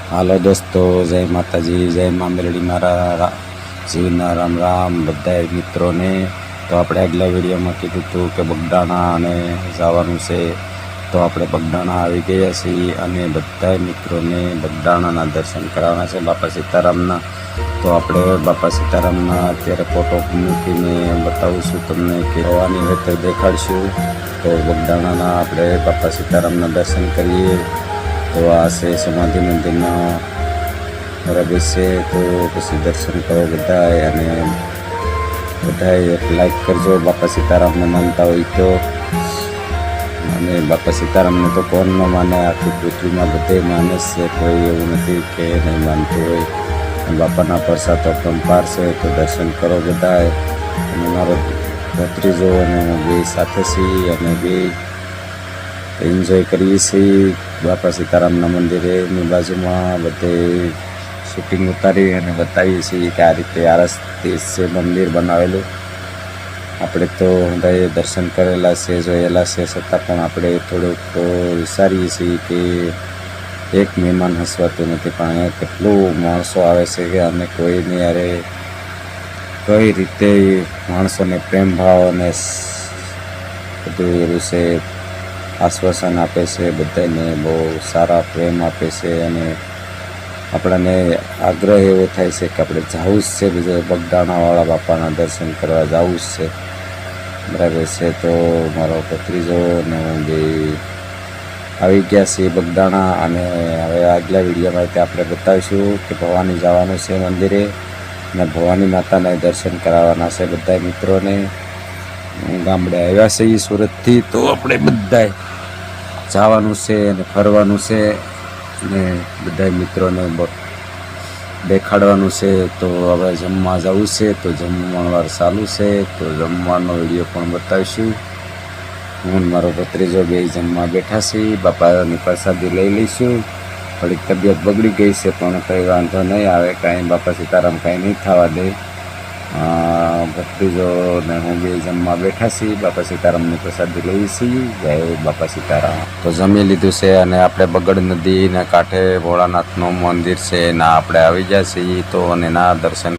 હાલો દોસ્તો, જય માતાજી, જય મા મેલડી, મારા જીવના રામ રામ બધા મિત્રોને. તો આપણે આગલા વિડીયોમાં કીધું હતું કે બગદાણા અને જવાનું છે, તો આપણે બગદાણા આવી ગયા છીએ અને બધા મિત્રોને બગદાણાના દર્શન કરાવવાના છે બાપા સીતારામના. તો આપણે બાપા સીતારામના અત્યારે ફોટો મૂકીને બતાવીશું તમને કે હવાની વેતર દેખાડશું. તો બગદાણાના આપણે બાપા સીતારામના દર્શન કરીએ. તો આ છે સમાધિ મંદિરના બરાબર છે. તો પછી દર્શન કરો બધાએ, અને બધાએ એક લાઈક કરજો બાપા સીતારામને માનતા હોય તો. અને બાપા સીતારામને તો કોણ ન માને, આખી પૃથ્વીમાં બધે માને છે, કોઈ એવું નથી કે નહીં માનતું હોય. બાપાના પ્રસાદ તો પરંપાર છે, તો દર્શન કરો બધાએ. અને મારો ભત્રીજો અને હું બે સાથે છીએ અને બે એન્જોય કરીએ છીએ બાપા સીતારામના મંદિરેની બાજુમાં. બધે શૂટિંગ ઉતારી અને બતાવીએ છીએ કે આ રીતે આરસથી છે મંદિર બનાવેલું. આપણે તો બધાએ દર્શન કરેલા છે, જોયેલા છે, છતાં પણ આપણે થોડુંક વિચારીએ છીએ કે એક મહેમાન હસવાતું નથી, પણ અહીંયા કેટલું માણસો આવે છે કે અમે કોઈને યારે કઈ રીતે માણસોને પ્રેમ ભાવ અને બધું એવું છે, આશ્વાસન આપે છે, બધાને બહુ સારા પ્રેમ આપે છે. અને આપણને આગ્રહ એવો થાય છે કે આપણે જવું જ છે, બીજા બગદાણાવાળા બાપાના દર્શન કરવા જવું જ છે, બરાબર છે. તો મારો ભત્રીજો અને હું બે આવી ગયા છીએ બગદાણા. અને હવે આગલા વિડીયોમાં આપણે બતાવીશું કે ભવાની જવાનું છે મંદિરે, અને ભવાની માતાને દર્શન કરાવવાના છે બધા મિત્રોને. ગામડે આવ્યા છીએ સુરતથી, તો આપણે બધાએ જવાનું છે અને ફરવાનું છે અને બધા મિત્રોને દેખાડવાનું છે. તો હવે જમવા જવું છે, તો જમવાનું ચાલુ છે, તો જમવાનો વિડીયો પણ બતાવીશું. હું મારો ભત્રીજો બે જમવા બેઠા છીએ, બાપાની પ્રસાદી લઈ લઈશું. થોડીક તબિયત બગડી ગઈ છે, પણ કંઈ વાંધો નહીં આવે, કાંઈ બાપા સીતારામ કાંઈ નહીં થવા દે. ભત્રીજો ને હું બે જમવા બેઠા છીએ, બાપા સીતારામની પ્રસાદી લઈએ છીએ. જય બાપા સીતારામ. તો જમી લીધું છે અને આપણે બગડ નદીના કાંઠે ભોળાનાથનું મંદિર છે, ના આપણે આવી ગયા છીએ. તો અને ના દર્શન